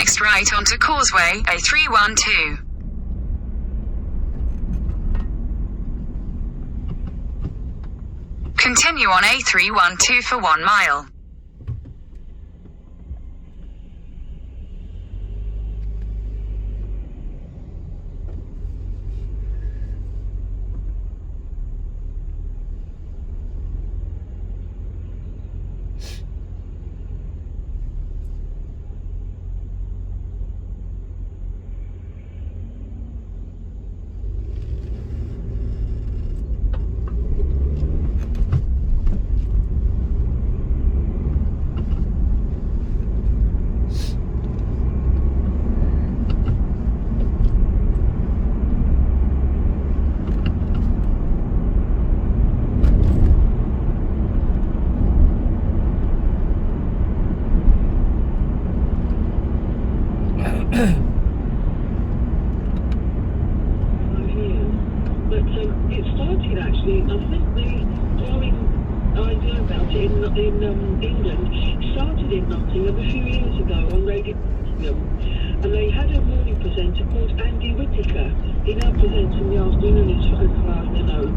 next right onto Causeway, A312. Continue on A312 for 1 mile. It started actually, I think the growing idea about it in England started in Nottingham a few years ago on Radio Nottingham, and they had a morning presenter called Andy Whittaker. He now presents in the afternoon, as far as I know.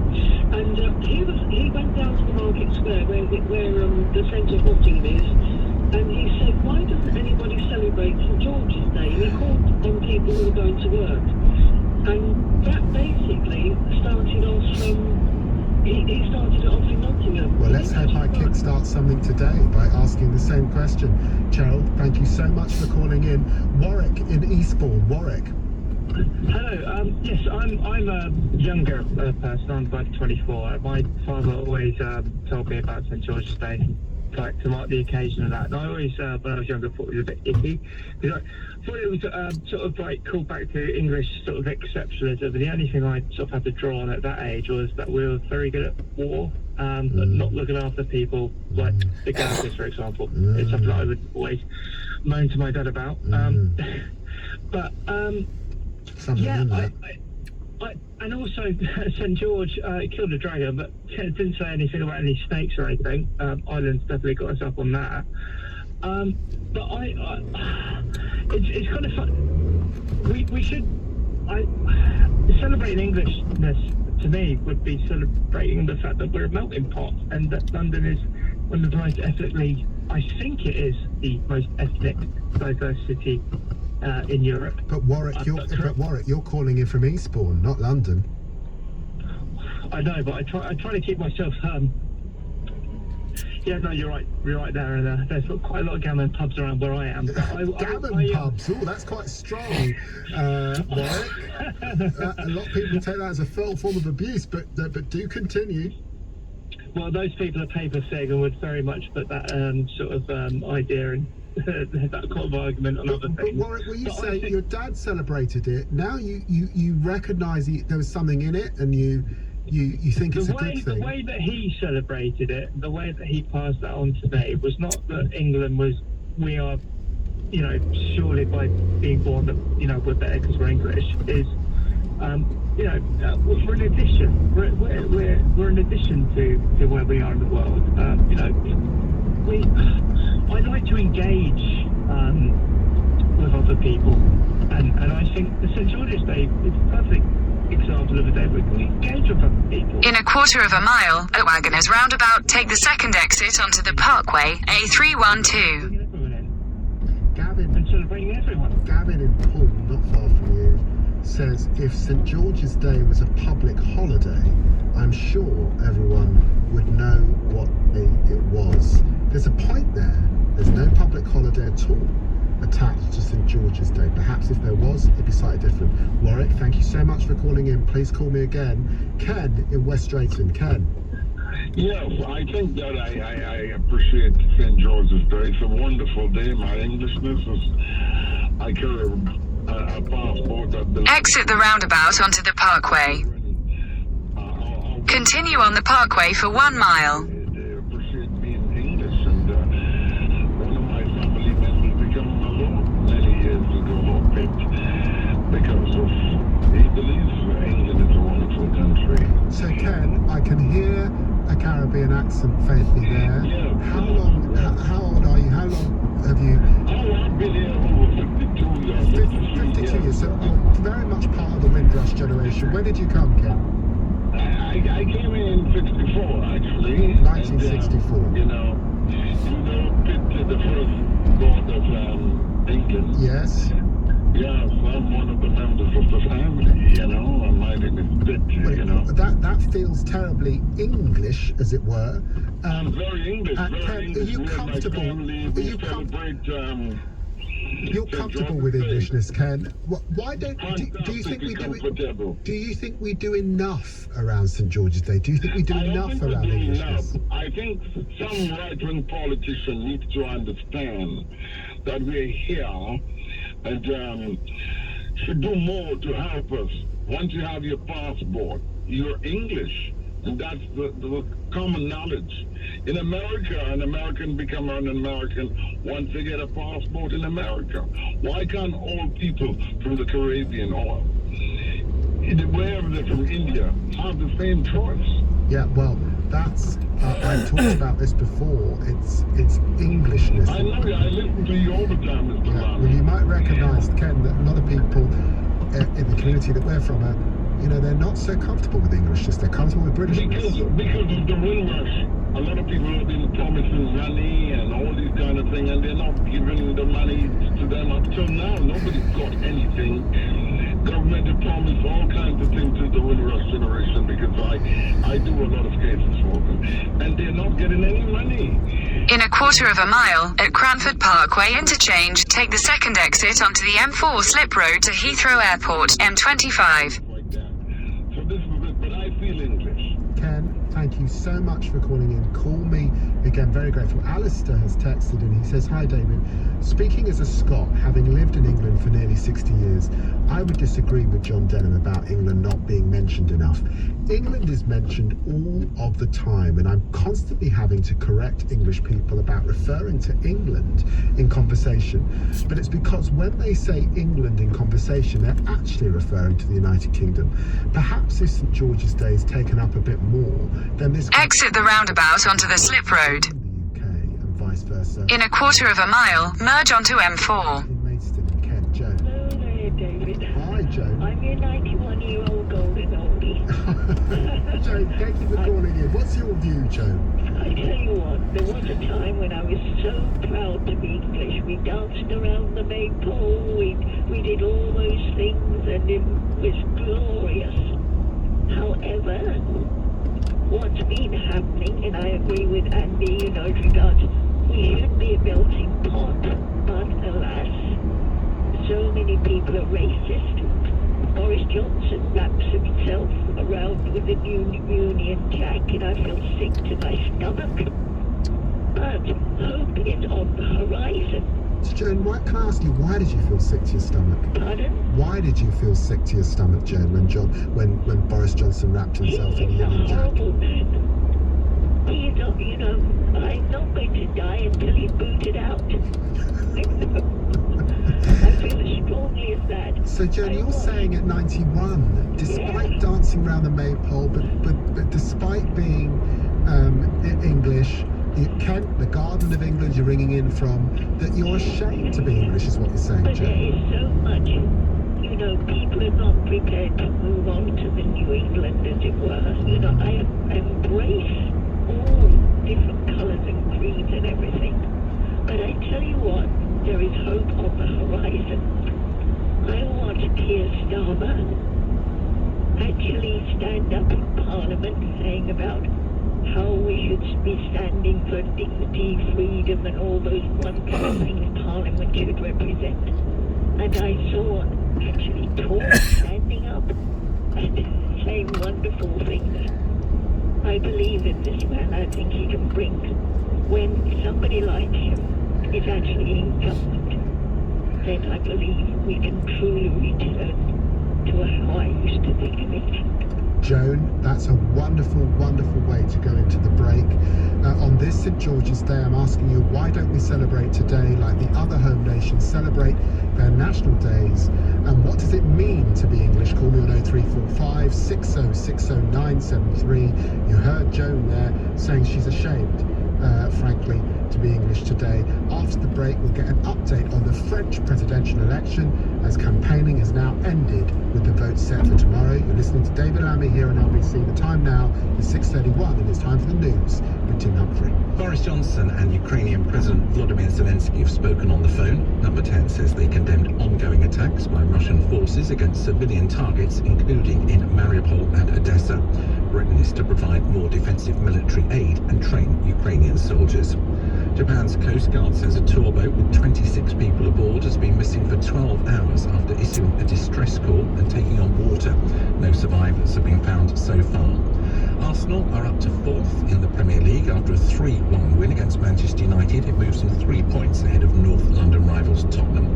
And he went down to the Market Square where the centre of Nottingham is, and he said, why doesn't anybody celebrate St George's Day? And he called on people who were going to work. And that basically started off he started it off in Nottingham. Well, let's hope I kickstart something today by asking the same question. Gerald, thank you so much for calling in. Warwick in Eastbourne. Warwick. Hello. Yes, I'm a younger person. I'm about 24. My father always told me about St George's Day, like to mark the occasion of that. And I always, when I was younger, thought it was a bit icky, because I thought it was sort of like called back to English sort of exceptionalism. And the only thing I sort of had to draw on at that age was that we were very good at war, but not looking after people, like the Gallagher's, for example. It's something that I would always moan to my dad about. But yeah, and also St George killed a dragon, but didn't say anything about any snakes or anything. Ireland's definitely got us up on that. But it's kind of fun. We should. Celebrating Englishness to me would be celebrating the fact that we're a melting pot, and that London is one of the most ethnically. I think it is the most ethnic diverse city in Europe. But Warwick, you're calling in from Eastbourne, not London. I know, but I try to keep myself. Yeah, no, you're right. You're right there, and there's quite a lot of gammon pubs around where I am. Gammon pubs? Oh, that's quite strong, Warwick. A lot of people take that as a form of abuse, but do continue. Well, those people are paper fig and would very much put that sort of idea and that kind of argument on other things. But Warwick, well, you say your dad celebrated it. Now you recognise there was something in it, and you think it's a good thing. The way that he celebrated it, the way that he passed that on to me, was not that England was, we are, surely by being born that, we're better because we're English, is, we're an addition. We're an addition to where we are in the world. I like to engage with other people, and I think the St George's Day is a perfect example of a day where we engage with other people. In a quarter of a mile, at Wagoners Roundabout, take the second exit onto the Parkway, A312. Gavin, and celebrating everyone. Gavin in Poole, not far from you, says if St George's Day was a public holiday, I'm sure everyone would know what it was. There's a point there. There's no public holiday at all attached to St George's Day. Perhaps if there was, it'd be slightly different. Warwick, thank you so much for calling in. Please call me again. Ken in West Drayton. Ken. Yes, I think that I appreciate St George's Day. It's a wonderful day. My Englishness is, I carry a passport that Exit the roundabout onto the Parkway. Continue on the Parkway for 1 mile. So Ken, I can hear a Caribbean accent faintly there. Yeah. How old are you? How long have you? Oh, I've been here over 52 52 years, so you're very much part of the Windrush generation. When did you come, Ken? I came in 64, actually. 1964. And, picked the first board of England. Yes. Yeah, so I'm one of the members of the family, I'm minding this bit, That feels terribly English, as it were. Very English, Ken, very English. are you Me and my comfortable? family, we celebrate, You're comfortable with Englishness, Ken. Why don't do you think we do comfortable. Do you think we do enough around St George's Day? Do you think we do enough around Englishness? I think some right-wing politician needs to understand that we're here and should do more to help us. Once you have your passport, you're English. And that's the common knowledge. In America, an American become an American once they get a passport in America. Why can't all people from the Caribbean or wherever they're from India have the same choice? Yeah, well, that's I've talked about this before. It's Englishness. I know. I listen to you all the time, Mr. Yeah, well, you might recognise, Ken, that a lot of people in the community that we're from are, they're not so comfortable with Englishness. They're comfortable with Britishness. Because of the Windrush, a lot of people have been promising money and all these kind of things, and they're not giving the money to them up till now. Nobody's got anything. Government has promised all kinds of things to the Windrush generation because I do a lot of cases for them, and they're not getting any money. In a quarter of a mile, at Cranford Parkway interchange, take the second exit onto the M4 slip road to Heathrow Airport, M25. So this is it, but I feel English. Ken, thank you so much for calling in. Call me again, very grateful. Alistair has texted and he says, "Hi David, speaking as a Scot, having lived in England for nearly 60 years, I would disagree with John Denham about England not being mentioned enough. England is mentioned all of the time, and I'm constantly having to correct English people about referring to England in conversation. But it's because when they say England in conversation, they're actually referring to the United Kingdom. Perhaps if St George's Day is taken up a bit more, then this Exit the roundabout onto the slip road. in the UK and vice versa. In a quarter of a mile, merge onto M4. In Maidstone and Kent, Joe. Hello there, David. Hi, Joe. I'm your 91-year-old golden oldie. Joe, thank you for calling in. What's your view, Joe? I tell you what, there was a time when I was so proud to be English. We danced around the maypole, we did all those things, and it was glorious. However, what's been happening, and I agree with Andy, as regards, we should be a melting pot, but alas, so many people are racist. Boris Johnson wraps himself around with the new Union Jack, and I feel sick to my stomach. But hope is on the horizon. So, Joan, can I ask you, why did you feel sick to your stomach? Pardon? Why did you feel sick to your stomach, Joan, when Boris Johnson wrapped himself in He's the a Union Jack? horrible man. He's not, I'm not going to die until he's booted out. I feel as strongly as that. So, Joan, you're saying at 91, despite dancing around the maypole, but despite being English, Kent, the Garden of England you're ringing in from, that you're ashamed to be English, is what you're saying, But there Joan? is so much, people are not prepared to move on to the New England, as it were. I embrace all different colours and creeds and everything. But I tell you what, there is hope on the horizon. I watched Keir Starmer actually stand up in Parliament saying about how we should be standing for dignity, freedom, and all those wonderful things Parliament should represent. And I saw actually Tories standing up and saying wonderful things. I believe in this man. I think he can bring, when somebody like him is actually in government, then I believe we can truly return to how I used to think of it. Joan, that's a wonderful, wonderful way to go into the break. On this St George's Day, I'm asking you, why don't we celebrate today like the other home nations celebrate their national days? And what does it mean to be English? Call me on 0345 6060 973. You heard Joan there saying she's ashamed frankly, to be English today. After the break, we'll get an update on the French presidential election, as campaigning has now ended with the vote set for tomorrow. You're listening to David Lammy here on LBC. The time now is 6:31, and it's time for the news with Tim Humphrey. Boris Johnson and Ukrainian President Volodymyr Zelensky have spoken on the phone. Number 10 says they condemned ongoing attacks by Russian forces against civilian targets, including in Mariupol and Odessa. Britain is to provide more defensive military aid and train Ukrainian soldiers. Japan's Coast Guard says a tour boat with 26 people aboard has been missing for 12 hours after issuing a distress call and taking on water. No survivors have been found so far. Arsenal are up to 4th in the Premier League after a 3-1 win against Manchester United. It moves them 3 points ahead of North London rivals Tottenham.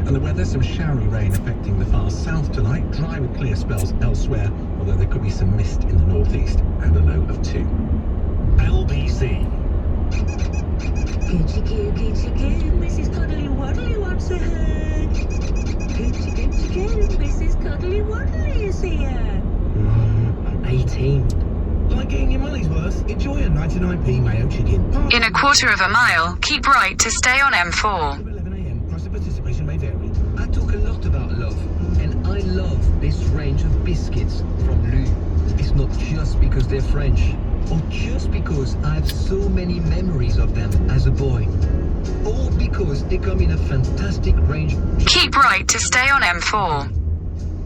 And the weather, some showery rain affecting the far south tonight. Dry with clear spells elsewhere, although there could be some mist in the northeast and a low of 2. LBC. Coochie coo, Mrs. Cuddly Waddly wants a hug. Coochie coo, Mrs. Cuddly Waddly is here. I'm 18. Like getting your money's worth, enjoy a 99p mayo chicken. In a quarter of a mile, keep right to stay on M4. 11 a.m. Price of participation may vary. I talk a lot about love, and I love this range of biscuits from Lu. It's not just because they're French, or just because I have so many memories of them as a boy, or because they come in a fantastic range. Keep right to stay on M4.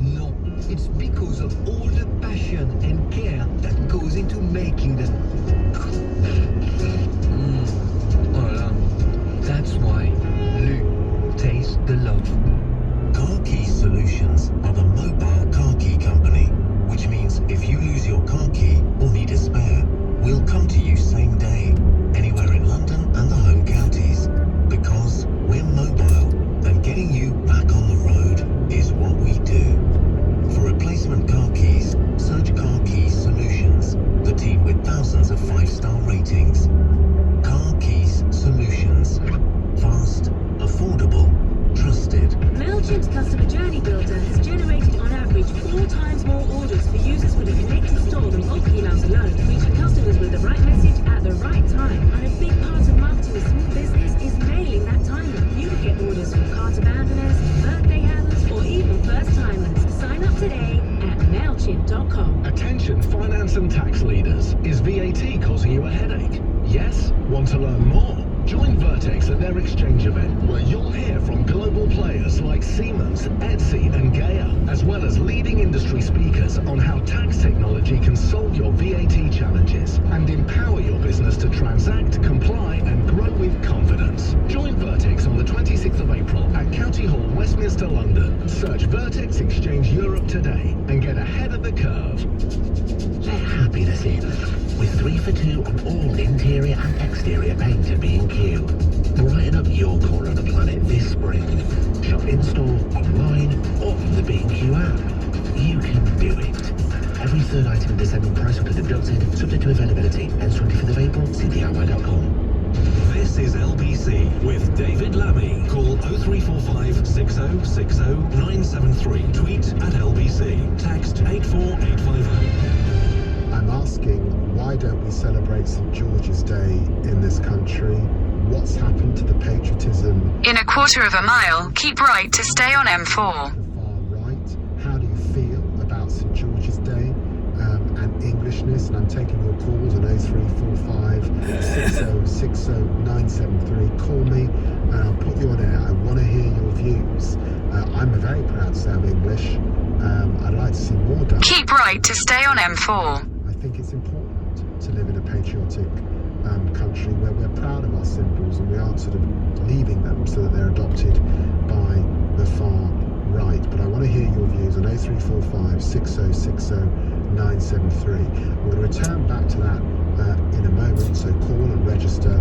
No, it's because of all the passion and care that goes into making them. That's why Lu tastes the love. Car Key Solutions are the mobile car key company, which means if you lose your car key or need a spare, we'll come to you same day, anywhere in London and the home counties. Because we're mobile, and getting you back on the road is what we do. For replacement car keys, search Car Key Solutions, the team with thousands of 5-star ratings. Car Keys Solutions. Fast, affordable, trusted. MailChimp's Customer Journey Builder has generated on average 4 times more orders for users with a connected store than bulk emails alone, reaching customers with the right message at the right time. And a big part of marketing a small business is nailing that timing. You can get orders from cart abandoners, birthday havers, or even first timers. Sign up today at MailChimp.com. Attention finance and tax leaders. Is VAT causing you a headache? Yes? Want to learn more? Join Vertex at their exchange event, where you'll hear from global players like Siemens, Etsy and Gaia, as well as leading industry speakers on how tax technology can solve your VAT challenges and empower your business to transact, comply and grow with confidence. Join Vertex on the 26th of April at County Hall, Westminster, London. Search Vertex Exchange Europe today and get ahead of the curve. Let happiness in, with 3 for 2 on all interior and exterior paint at B&Q. Brighten up your corner of the planet this spring. Shop in-store, online, or on the B&Q app. You can do it. Every third item in the segment price will be deducted, subject to availability. Ends 25th of April, see DIY.com. This is LBC with David Lammy. Call 0345 6060 973. Tweet at LBC. Text 84850. I'm asking, why don't we celebrate St. George's Day in this country? What's happened to the patriotism? In a quarter of a mile, keep right to stay on M4. The far right. How do you feel about St. George's Day and Englishness? And I'm taking your calls on 0345 6060 973. Call me and I'll put you on air. I want to hear your views. I'm very proud to say I'm English. I'd like to see more done. Keep right to stay on M4. I think it's important to live in a patriotic country where we're proud of our symbols and we aren't sort of leaving them so that they're adopted by the far right. But I want to hear your views on 0345 6060 973. We're going to return back to that in a moment, so call and register.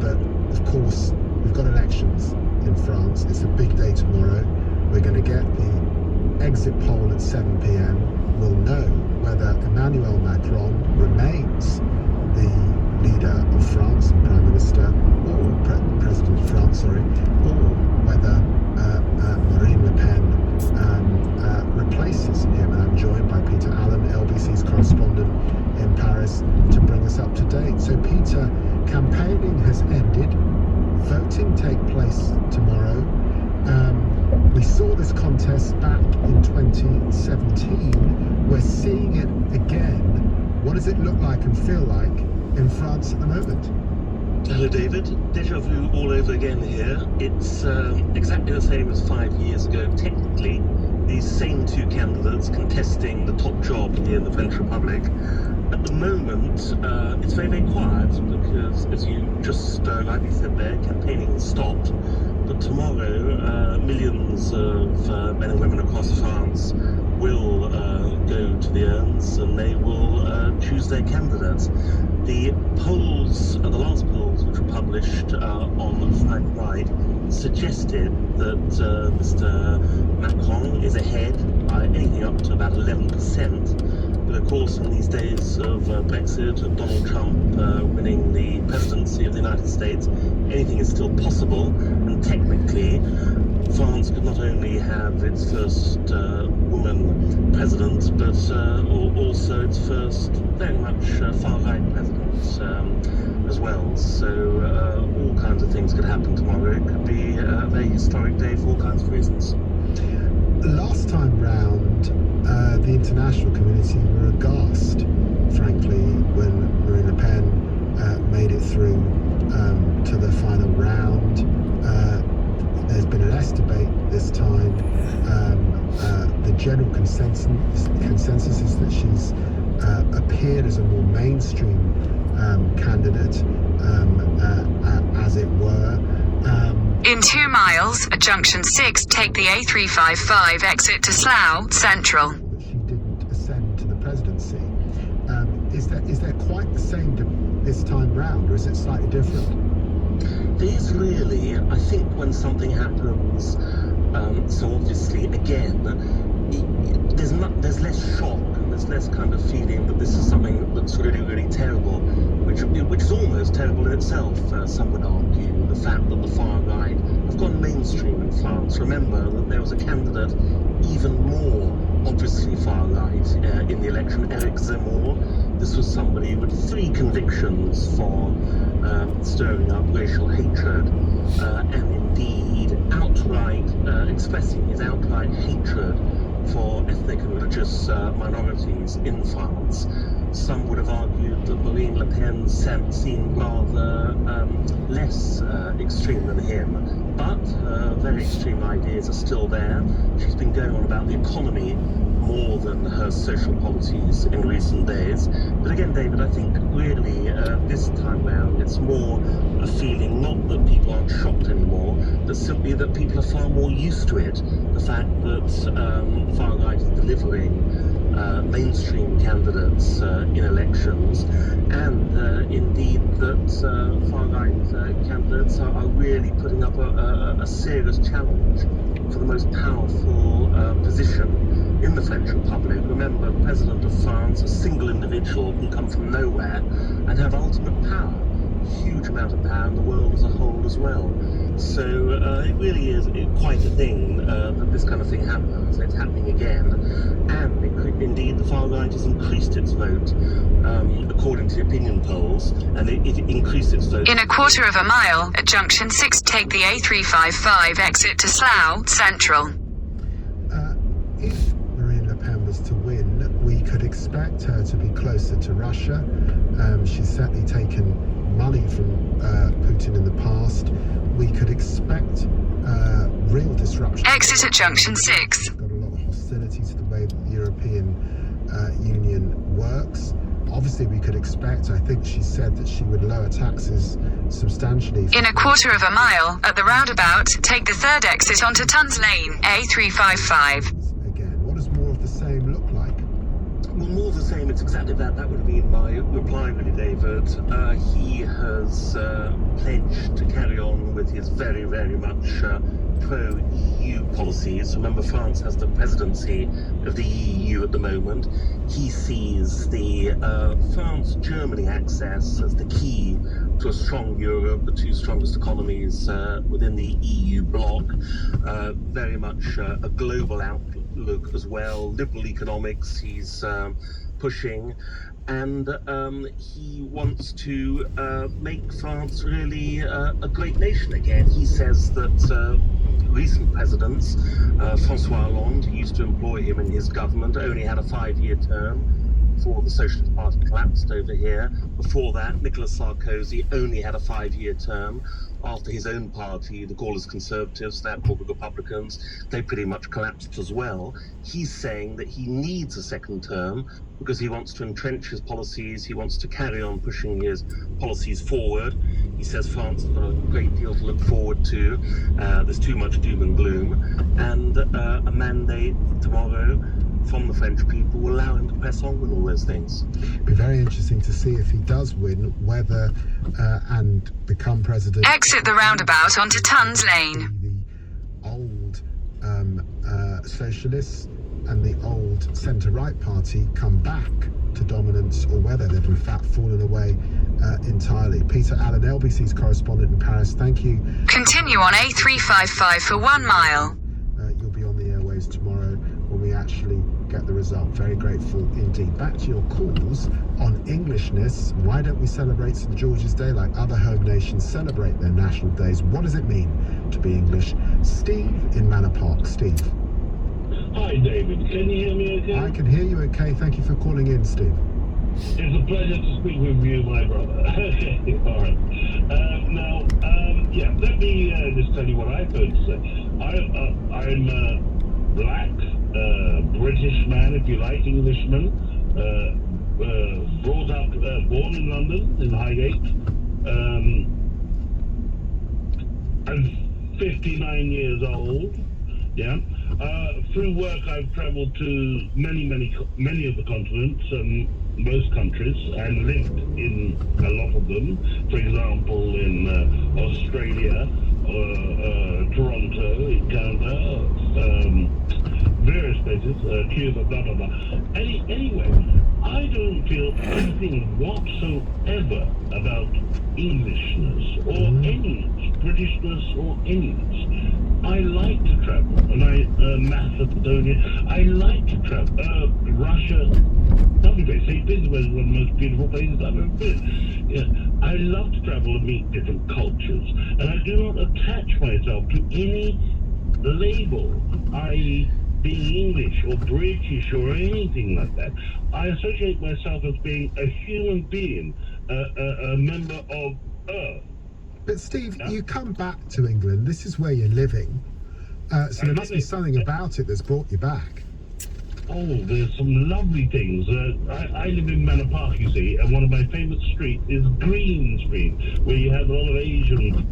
But of course, we've got elections in France. It's a big day tomorrow. We're going to get the exit poll at 7 p.m. We'll know whether Emmanuel Macron remains the leader of France, Prime Minister, or President of France, or whether Marine Le Pen replaces him. And I'm joined by Peter Allen, LBC's correspondent in Paris to bring us up to date. So Peter, campaigning has ended. Voting take place tomorrow. We saw this contest back in 2017. We're seeing it again. What does it look like and feel like in France at the moment? Hello David, deja vu all over again here. It's exactly the same as 5 years ago. Technically, these same two candidates contesting the top job here in the French Republic. At the moment, it's very, very quiet because, as you just rightly said there, campaigning has stopped. But tomorrow, millions of men and women across France will go to the urns and they will choose their candidates. The polls, the last polls which were published on Friday night, suggested that Mr. Macron is ahead by anything up to about 11%. But of course, in these days of Brexit and Donald Trump winning the presidency of the United States, anything is still possible. And technically, France could not only have its first woman president, but also its first very much far-right president as well. So all kinds of things could happen tomorrow. It could be a very historic day for all kinds of reasons. Last time round, the international community were aghast, frankly, when Marine Le Pen made it through to the final round. There's been a less debate this time. The general consensus is that she's appeared as a more mainstream candidate, as it were. In 2 miles, at junction 6, take the A355 exit to Slough Central. She didn't ascend to the presidency. Is there quite the same this time round, or is it slightly different? It is really, I think when something happens so obviously again, there's less shock and there's less kind of feeling that this is something that's really, really terrible, which is almost terrible in itself, some would argue. The fact that the far right have gone mainstream in France. Remember that there was a candidate even more obviously far right in the election, Eric Zemmour. This was somebody with 3 convictions for stirring up racial hatred and indeed outright expressing his outright hatred for ethnic and religious minorities in France. Some would have argued that Marine Le Pen seemed rather less extreme than him, but very extreme ideas are still there. She's been going on about the economy more than her social policies in recent days. But again, David, I think really this time round it's more a feeling not that people aren't shocked anymore, but simply that people are far more used to it. The fact that far right is delivering mainstream candidates in elections, and indeed that far-right candidates are really putting up a serious challenge for the most powerful position in the French Republic. Remember, the President of France, a single individual, can come from nowhere and have ultimate power, a huge amount of power in the world as a whole as well. So it really is quite a thing that this kind of thing happens. It's happening again, and indeed the far right has increased its vote according to opinion polls, and it increased its vote. In a quarter of a mile, at junction 6, take the A355 exit to Slough Central. If Marine Le Pen was to win, we could expect her to be closer to Russia. She's certainly taken money from Putin in the past. We could expect real disruption. Exit at junction 6. Got a lot of hostility to the way that the European Union works. Obviously, we could expect, I think she said that she would lower taxes substantially. In a quarter of a mile, at the roundabout, take the 3rd exit onto Tuns Lane, A355. Again, what does more of the same look like? Well, more of the same, it's exactly that. That would have been my reply, really, David. He has pledged to carry on with his very, very much pro-EU policies. Remember, France has the presidency of the EU at the moment. He sees the France-Germany access as the key to to a strong Europe, the two strongest economies within the EU bloc, very much a global outlook as well, liberal economics he's pushing, and he wants to make France really a great nation again. He says that recent presidents, François Hollande, who used to employ him in his government, only had a 5-year term before the Socialist Party collapsed over here. Before that, Nicolas Sarkozy only had a 5-year term after his own party, the Gaullist Conservatives, they're called the Republicans, they pretty much collapsed as well. He's saying that he needs a second term because he wants to entrench his policies, he wants to carry on pushing his policies forward. He says France has got a great deal to look forward to. There's too much doom and gloom. And a mandate tomorrow from the French people will allow him to press on with all those things. Be very interesting to see if he does win, whether and become president. Exit the roundabout onto Tons Lane. The old socialists and the old centre-right party come back to dominance, or whether they've in fact fallen away entirely. Peter Allen, LBC's correspondent in Paris, thank you. Continue on A355 for 1 mile. You'll be on the airways tomorrow when we actually get the result. Very grateful indeed. Back to your calls on Englishness. Why don't we celebrate St George's Day like other home nations celebrate their national days? What does it mean to be English? Steve in Manor Park. Steve. Hi, David. Can you hear me okay? I can hear you okay. Thank you for calling in, Steve. It's a pleasure to speak with you, my brother. Okay, all right. Let me just tell you what I've heard to say. I'm a black, British man, if you like, Englishman, brought up, born in London, in Highgate. I'm 59 years old, yeah. Through work, I've travelled to many of the continents and most countries, and lived in a lot of them. For example, in Australia, Toronto, in Canada, various places, Cuba, blah blah blah. Anyway, I don't feel anything whatsoever about Englishness or any Britishness or any. I like to travel, and Macedonia. I like to travel. Russia, lovely place. St. Petersburg is one of the most beautiful places I've ever been. Yeah, I love to travel and meet different cultures, and I do not attach myself to any label, i.e., being English or British or anything like that. I associate myself as being a human being, a member of Earth. But Steve, you come back to England. This is where you're living. So there must be something about it that's brought you back. Oh, there's some lovely things. I live in Manor Park, you see, and one of my favourite streets is Green Street, where you have a lot of Asian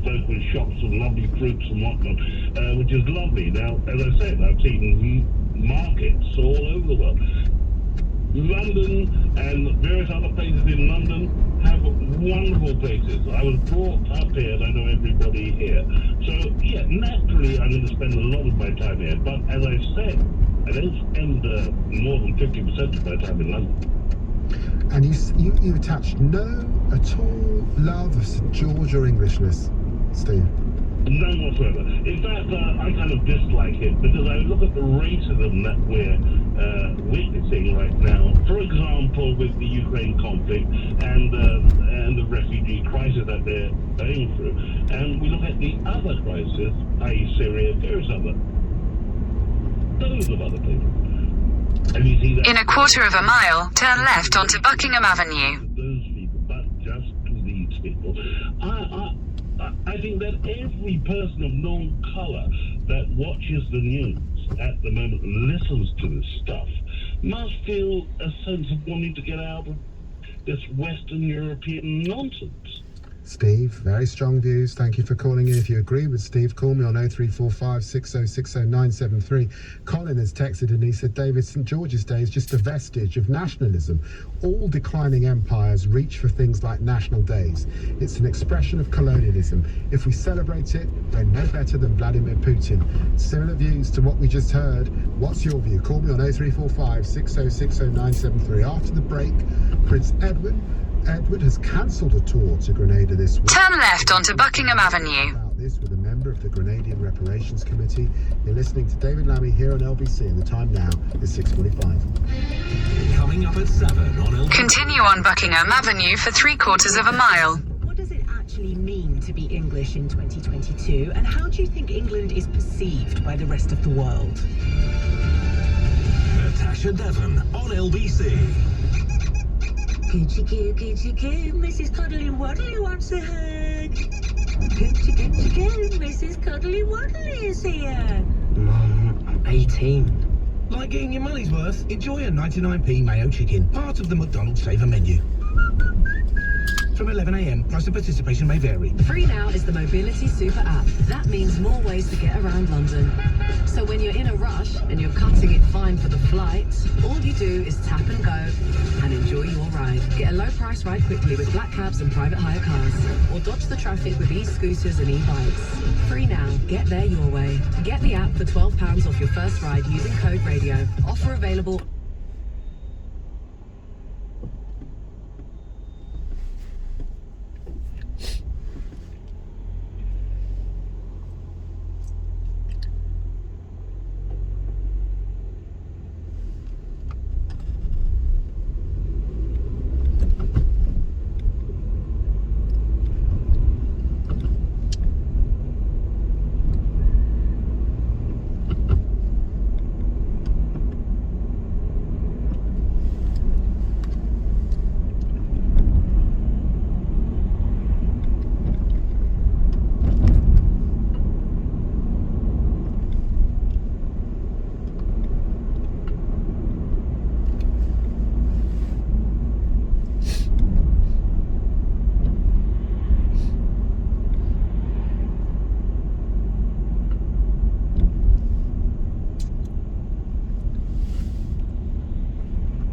folk with shops and lovely fruits and whatnot, which is lovely. Now, as I said, I've seen markets all over the world. London and various other places in London have wonderful places. I was brought up here and I know everybody here. So, yeah, naturally I'm going to spend a lot of my time here. But as I said, I don't spend more than 50% of my time in London. And you attach no at all love of St George or Englishness, Steve? None whatsoever. In fact, I kind of dislike it because I look at the racism that we're witnessing right now. For example, with the Ukraine conflict and the refugee crisis that they're going through. And we look at the other crisis, i.e. Syria, various other. Loads of other people. And you see that In a quarter of a mile, turn left onto Buckingham Avenue. those people, but just to these people. I think that every person of known colour that watches the news at the moment and listens to this stuff must feel a sense of wanting to get out of this Western European nonsense. Steve, very strong views. Thank you for calling in. If you agree with Steve, call me on 0345 6060 973. Colin has texted and he said, David, St George's Day is just a vestige of nationalism. All declining empires reach for things like national days. It's an expression of colonialism. If we celebrate it, we're no better than Vladimir Putin. Similar views to what we just heard. What's your view? Call me on 0345 6060 973. After the break, Prince Edward Edward has cancelled a tour to Grenada this week. Turn left onto Buckingham Avenue. About this with a member of the Grenadian Reparations Committee. You're listening to David Lammy here on LBC, and the time now is 6:45. Coming up at 7 on LBC. Continue on Buckingham Avenue for 3/4 of a mile. What does it actually mean to be English in 2022, and how do you think England is perceived by the rest of the world? Natasha Devon on LBC. Coochie coo, Mrs. Cuddly Waddly wants a hug. Coochie coo, Mrs. Cuddly Waddly is here. Mum, I'm 18. Like getting your money's worth? Enjoy a 99p mayo chicken, part of the McDonald's Saver menu. From 11 a.m, price and participation may vary. Free Now is the mobility super app. That means more ways to get around London. So when you're in a rush and you're cutting it fine for the flight, all you do is tap and go and enjoy your ride. Get a low price ride quickly with black cabs and private hire cars. Or dodge the traffic with e-scooters and e-bikes. Free Now. Get there your way. Get the app for £12 off your first ride using code radio. Offer available